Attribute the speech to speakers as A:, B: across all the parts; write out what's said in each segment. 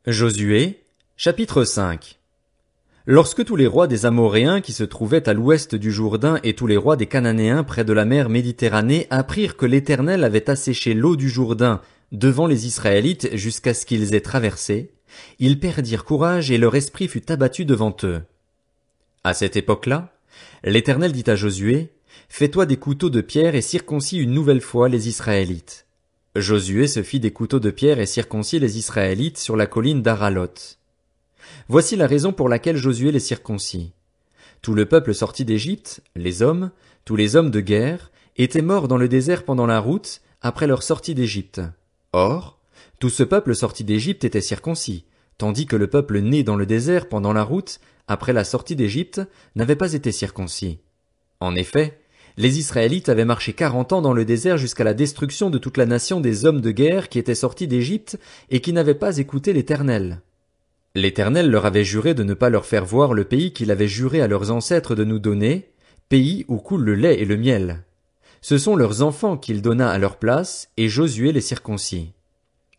A: Josué, chapitre 5. Lorsque tous les rois des Amoréens qui se trouvaient à l'ouest du Jourdain et tous les rois des Cananéens près de la mer Méditerranée apprirent que l'Éternel avait asséché l'eau du Jourdain devant les Israélites jusqu'à ce qu'ils aient traversé, ils perdirent courage et leur esprit fut abattu devant eux. À cette époque-là, l'Éternel dit à Josué, fais-toi des couteaux de pierre et circoncis une nouvelle fois les Israélites. Josué se fit des couteaux de pierre et circoncis les Israélites sur la colline d'Aralot. Voici la raison pour laquelle Josué les circoncis. Tout le peuple sorti d'Égypte, les hommes, tous les hommes de guerre, étaient morts dans le désert pendant la route, après leur sortie d'Égypte. Or, tout ce peuple sorti d'Égypte était circoncis, tandis que le peuple né dans le désert pendant la route, après la sortie d'Égypte, n'avait pas été circoncis. En effet, les Israélites avaient marché 40 ans dans le désert jusqu'à la destruction de toute la nation des hommes de guerre qui étaient sortis d'Égypte et qui n'avaient pas écouté l'Éternel. L'Éternel leur avait juré de ne pas leur faire voir le pays qu'il avait juré à leurs ancêtres de nous donner, pays où coule le lait et le miel. Ce sont leurs enfants qu'il donna à leur place, et Josué les circoncis.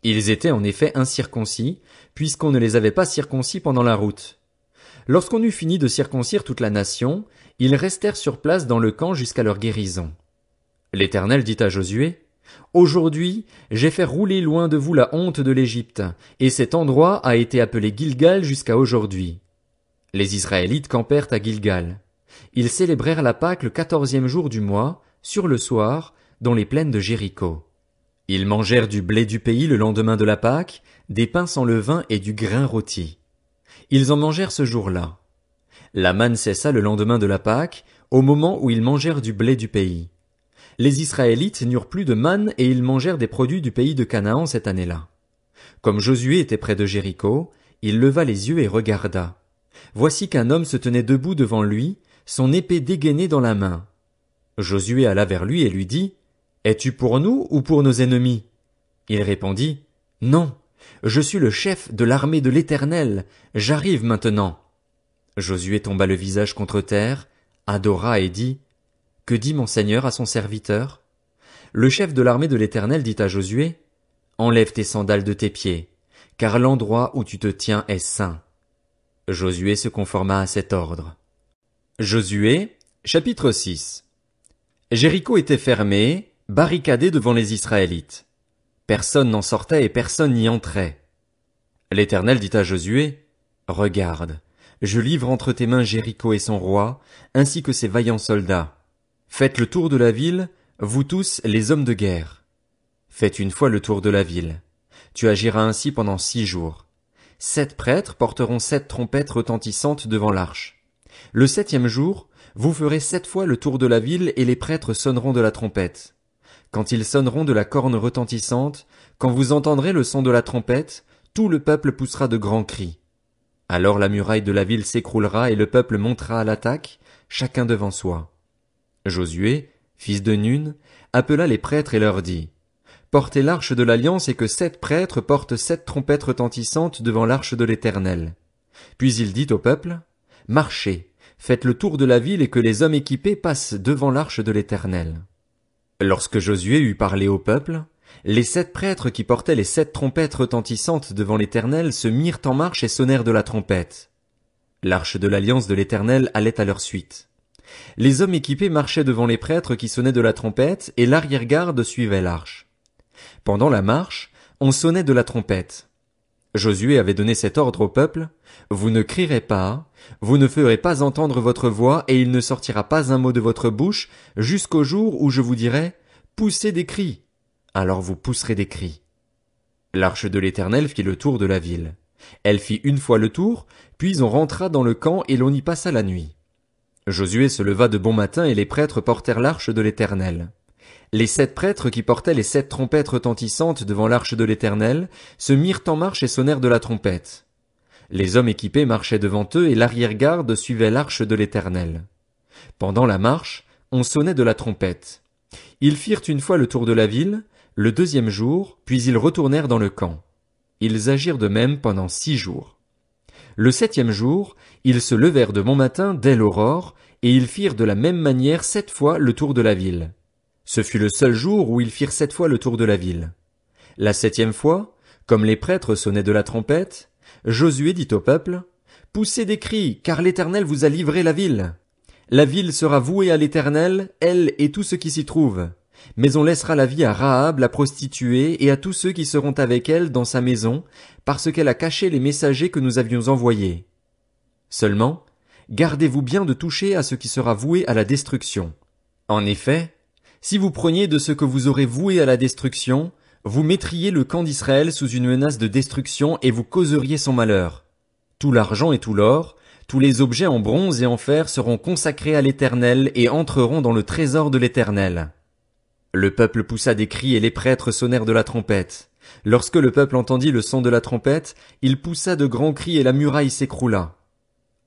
A: Ils étaient en effet incirconcis, puisqu'on ne les avait pas circoncis pendant la route. Lorsqu'on eut fini de circoncire toute la nation, ils restèrent sur place dans le camp jusqu'à leur guérison. L'Éternel dit à Josué, « Aujourd'hui, j'ai fait rouler loin de vous la honte de l'Égypte, et cet endroit a été appelé Gilgal jusqu'à aujourd'hui. » Les Israélites campèrent à Gilgal. Ils célébrèrent la Pâque le 14e jour du mois, sur le soir, dans les plaines de Jéricho. Ils mangèrent du blé du pays le lendemain de la Pâque, des pains sans levain et du grain rôti. Ils en mangèrent ce jour-là. La manne cessa le lendemain de la Pâque, au moment où ils mangèrent du blé du pays. Les Israélites n'eurent plus de manne et ils mangèrent des produits du pays de Canaan cette année-là. Comme Josué était près de Jéricho, il leva les yeux et regarda. Voici qu'un homme se tenait debout devant lui, son épée dégainée dans la main. Josué alla vers lui et lui dit, « Es-tu pour nous ou pour nos ennemis ?» Il répondit, « Non, je suis le chef de l'armée de l'Éternel, j'arrive maintenant. » Josué tomba le visage contre terre, adora et dit, « Que dit mon Seigneur à son serviteur ?» Le chef de l'armée de l'Éternel dit à Josué, « Enlève tes sandales de tes pieds, car l'endroit où tu te tiens est saint. » Josué se conforma à cet ordre. Josué, chapitre 6. Jéricho était fermé, barricadé devant les Israélites. Personne n'en sortait et personne n'y entrait. L'Éternel dit à Josué, « Regarde, je livre entre tes mains Jéricho et son roi, ainsi que ses vaillants soldats. Faites le tour de la ville, vous tous les hommes de guerre. Faites une fois le tour de la ville. Tu agiras ainsi pendant 6 jours. 7 prêtres porteront 7 trompettes retentissantes devant l'arche. Le 7e jour, vous ferez 7 fois le tour de la ville et les prêtres sonneront de la trompette. Quand ils sonneront de la corne retentissante, quand vous entendrez le son de la trompette, tout le peuple poussera de grands cris. Alors la muraille de la ville s'écroulera et le peuple montera à l'attaque, chacun devant soi. Josué, fils de Nun, appela les prêtres et leur dit, « Portez l'arche de l'alliance et que 7 prêtres portent 7 trompettes retentissantes devant l'arche de l'Éternel. » Puis il dit au peuple, « Marchez, faites le tour de la ville et que les hommes équipés passent devant l'arche de l'Éternel. » Lorsque Josué eut parlé au peuple, les 7 prêtres qui portaient les 7 trompettes retentissantes devant l'Éternel se mirent en marche et sonnèrent de la trompette. L'arche de l'alliance de l'Éternel allait à leur suite. Les hommes équipés marchaient devant les prêtres qui sonnaient de la trompette et l'arrière-garde suivait l'arche. Pendant la marche, on sonnait de la trompette. Josué avait donné cet ordre au peuple, « Vous ne crierez pas, vous ne ferez pas entendre votre voix et il ne sortira pas un mot de votre bouche jusqu'au jour où je vous dirai, poussez des cris. Alors vous pousserez des cris. » L'arche de l'Éternel fit le tour de la ville. Elle fit une fois le tour, puis on rentra dans le camp et l'on y passa la nuit. Josué se leva de bon matin et les prêtres portèrent l'arche de l'Éternel. Les 7 prêtres qui portaient les 7 trompettes retentissantes devant l'arche de l'Éternel se mirent en marche et sonnèrent de la trompette. Les hommes équipés marchaient devant eux et l'arrière-garde suivait l'arche de l'Éternel. Pendant la marche, on sonnait de la trompette. Ils firent une fois le tour de la ville, le 2e jour, puis ils retournèrent dans le camp. Ils agirent de même pendant 6 jours. Le 7e jour, ils se levèrent de bon matin dès l'aurore, et ils firent de la même manière 7 fois le tour de la ville. Ce fut le seul jour où ils firent 7 fois le tour de la ville. La 7e fois, comme les prêtres sonnaient de la trompette, Josué dit au peuple, poussez des cris, car l'Éternel vous a livré la ville. La ville sera vouée à l'Éternel, elle et tout ce qui s'y trouve. Mais on laissera la vie à Rahab, la prostituée, et à tous ceux qui seront avec elle dans sa maison, parce qu'elle a caché les messagers que nous avions envoyés. Seulement, gardez-vous bien de toucher à ce qui sera voué à la destruction. En effet, si vous preniez de ce que vous aurez voué à la destruction, vous mettriez le camp d'Israël sous une menace de destruction et vous causeriez son malheur. Tout l'argent et tout l'or, tous les objets en bronze et en fer seront consacrés à l'Éternel et entreront dans le trésor de l'Éternel. Le peuple poussa des cris et les prêtres sonnèrent de la trompette. Lorsque le peuple entendit le son de la trompette, il poussa de grands cris et la muraille s'écroula.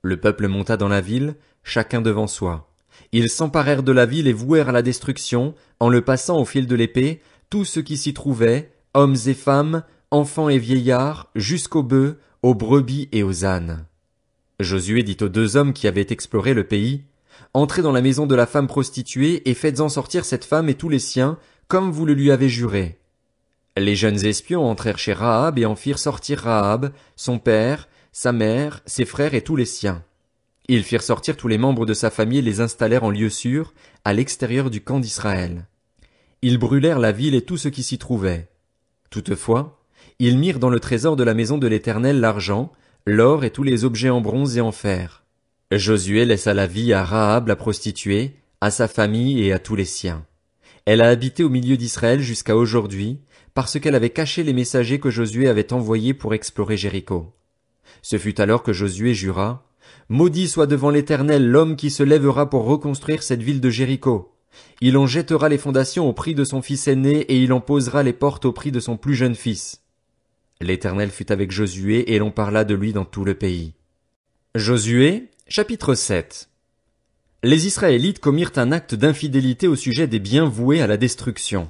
A: Le peuple monta dans la ville, chacun devant soi. Ils s'emparèrent de la ville et vouèrent à la destruction, en le passant au fil de l'épée, tout ce qui s'y trouvait, hommes et femmes, enfants et vieillards, jusqu'aux bœufs, aux brebis et aux ânes. Josué dit aux 2 hommes qui avaient exploré le pays, entrez dans la maison de la femme prostituée et faites-en sortir cette femme et tous les siens, comme vous le lui avez juré. Les jeunes espions entrèrent chez Rahab et en firent sortir Rahab, son père, sa mère, ses frères et tous les siens. Ils firent sortir tous les membres de sa famille et les installèrent en lieu sûr, à l'extérieur du camp d'Israël. Ils brûlèrent la ville et tout ce qui s'y trouvait. Toutefois, ils mirent dans le trésor de la maison de l'Éternel l'argent, l'or et tous les objets en bronze et en fer. Josué laissa la vie à Rahab la prostituée, à sa famille et à tous les siens. Elle a habité au milieu d'Israël jusqu'à aujourd'hui, parce qu'elle avait caché les messagers que Josué avait envoyés pour explorer Jéricho. Ce fut alors que Josué jura, « Maudit soit devant l'Éternel l'homme qui se lèvera pour reconstruire cette ville de Jéricho. Il en jettera les fondations au prix de son fils aîné et il en posera les portes au prix de son plus jeune fils. » L'Éternel fut avec Josué et l'on parla de lui dans tout le pays. Josué, chapitre 7. Les Israélites commirent un acte d'infidélité au sujet des biens voués à la destruction.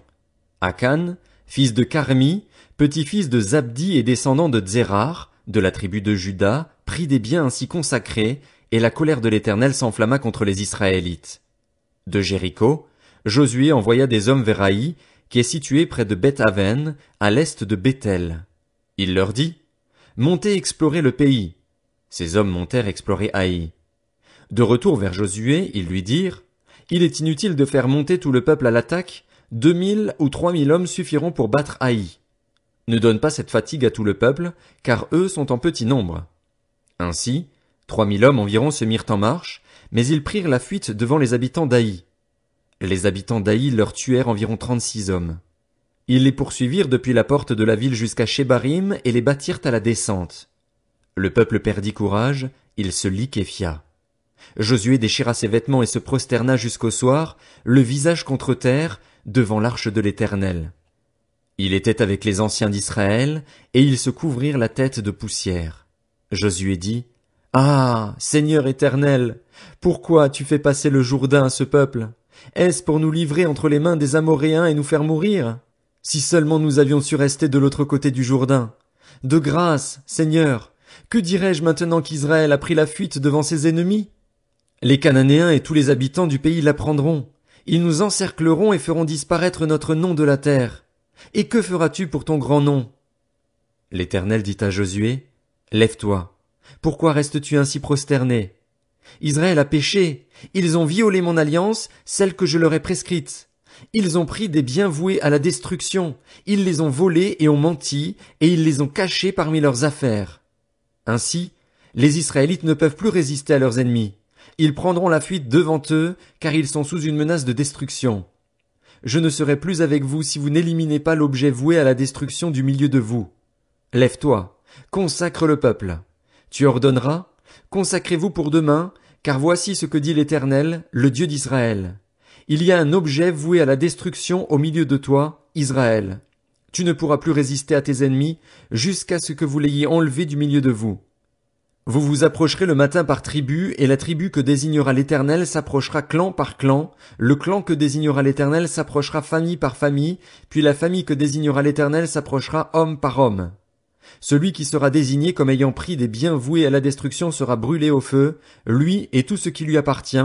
A: Akan, fils de Carmi, petit-fils de Zabdi et descendant de Zérar, de la tribu de Juda, prit des biens ainsi consacrés, et la colère de l'Éternel s'enflamma contre les Israélites. De Jéricho, Josué envoya des hommes vers Haï, qui est situé près de Beth-Aven, à l'est de Béthel. Il leur dit, « Montez explorer le pays. » Ces hommes montèrent explorer Haï. De retour vers Josué, ils lui dirent, « Il est inutile de faire monter tout le peuple à l'attaque, 2000 ou 3000 hommes suffiront pour battre Haï. Ne donne pas cette fatigue à tout le peuple, car eux sont en petit nombre. » Ainsi, 3000 hommes environ se mirent en marche, mais ils prirent la fuite devant les habitants d'Haï. Les habitants d'Haï leur tuèrent environ 36 hommes. Ils les poursuivirent depuis la porte de la ville jusqu'à Shebarim et les battirent à la descente. Le peuple perdit courage, il se liquéfia. Josué déchira ses vêtements et se prosterna jusqu'au soir, le visage contre terre, devant l'arche de l'Éternel. Il était avec les anciens d'Israël, et ils se couvrirent la tête de poussière. Josué dit, « Ah, Seigneur Éternel, pourquoi as-tu fait passer le Jourdain à ce peuple? Est-ce pour nous livrer entre les mains des Amoréens et nous faire mourir? Si seulement nous avions su rester de l'autre côté du Jourdain. De grâce, Seigneur, que dirais-je maintenant qu'Israël a pris la fuite devant ses ennemis? Les Cananéens et tous les habitants du pays l'apprendront. Ils nous encercleront et feront disparaître notre nom de la terre. Et que feras-tu pour ton grand nom? » L'Éternel dit à Josué, « Lève-toi. Pourquoi restes-tu ainsi prosterné? Israël a péché. Ils ont violé mon alliance, celle que je leur ai prescrite. Ils ont pris des biens voués à la destruction. Ils les ont volés et ont menti, et ils les ont cachés parmi leurs affaires. Ainsi, les Israélites ne peuvent plus résister à leurs ennemis. Ils prendront la fuite devant eux, car ils sont sous une menace de destruction. Je ne serai plus avec vous si vous n'éliminez pas l'objet voué à la destruction du milieu de vous. Lève-toi, consacre le peuple. Tu ordonneras, consacrez-vous pour demain, car voici ce que dit l'Éternel, le Dieu d'Israël. Il y a un objet voué à la destruction au milieu de toi, Israël. Tu ne pourras plus résister à tes ennemis, jusqu'à ce que vous l'ayez enlevé du milieu de vous. Vous vous approcherez le matin par tribu, et la tribu que désignera l'Éternel s'approchera clan par clan, le clan que désignera l'Éternel s'approchera famille par famille, puis la famille que désignera l'Éternel s'approchera homme par homme. Celui qui sera désigné comme ayant pris des biens voués à la destruction sera brûlé au feu, lui et tout ce qui lui appartient,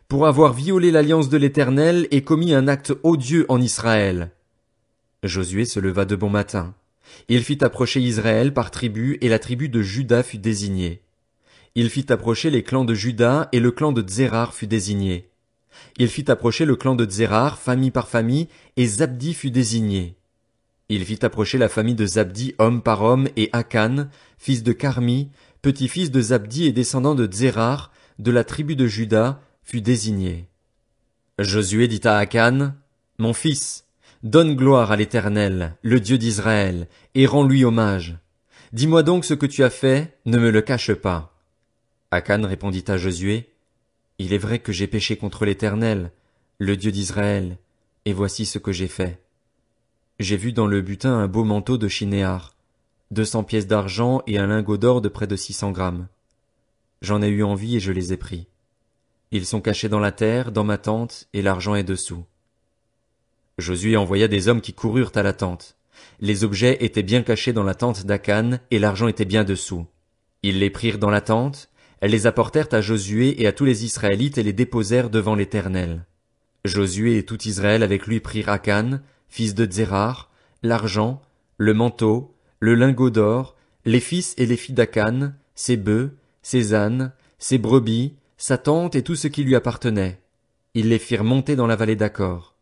A: pour avoir violé l'alliance de l'Éternel et commis un acte odieux en Israël. Josué se leva de bon matin. Il fit approcher Israël par tribu, et la tribu de Juda fut désignée. Il fit approcher les clans de Juda, et le clan de Tsérar fut désigné. Il fit approcher le clan de Tsérar, famille par famille, et Zabdi fut désigné. Il fit approcher la famille de Zabdi homme par homme, et Akan, fils de Carmi, petit-fils de Zabdi et descendant de Tsérar, de la tribu de Juda, fut désigné. Josué dit à Akan, mon fils, donne gloire à l'Éternel, le Dieu d'Israël, et rends-lui hommage. Dis-moi donc ce que tu as fait, ne me le cache pas. Akan répondit à Josué, il est vrai que j'ai péché contre l'Éternel, le Dieu d'Israël, et voici ce que j'ai fait. J'ai vu dans le butin un beau manteau de Shinéar, 200 pièces d'argent et un lingot d'or de près de 600 grammes. J'en ai eu envie et je les ai pris. Ils sont cachés dans la terre, dans ma tente, et l'argent est dessous. Josué envoya des hommes qui coururent à la tente. Les objets étaient bien cachés dans la tente d'Akan, et l'argent était bien dessous. Ils les prirent dans la tente, elles les apportèrent à Josué et à tous les Israélites et les déposèrent devant l'Éternel. Josué et tout Israël avec lui prirent Akan, fils de Tsérar, l'argent, le manteau, le lingot d'or, les fils et les filles d'Akan, ses bœufs, ses ânes, ses brebis, sa tente et tout ce qui lui appartenait. Ils les firent monter dans la vallée d'Accor.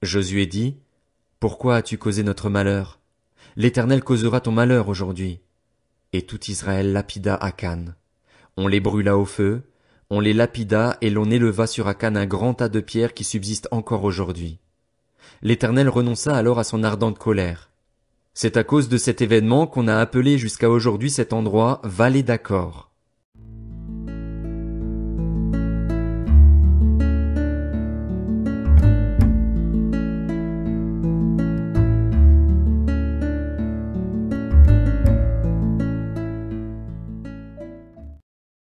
A: Josué dit, pourquoi as-tu causé notre malheur? L'Éternel causera ton malheur aujourd'hui. Et tout Israël lapida Akan. On les brûla au feu, on les lapida et l'on éleva sur Akan un grand tas de pierres qui subsiste encore aujourd'hui. L'Éternel renonça alors à son ardente colère. C'est à cause de cet événement qu'on a appelé jusqu'à aujourd'hui cet endroit Vallée d'Accor.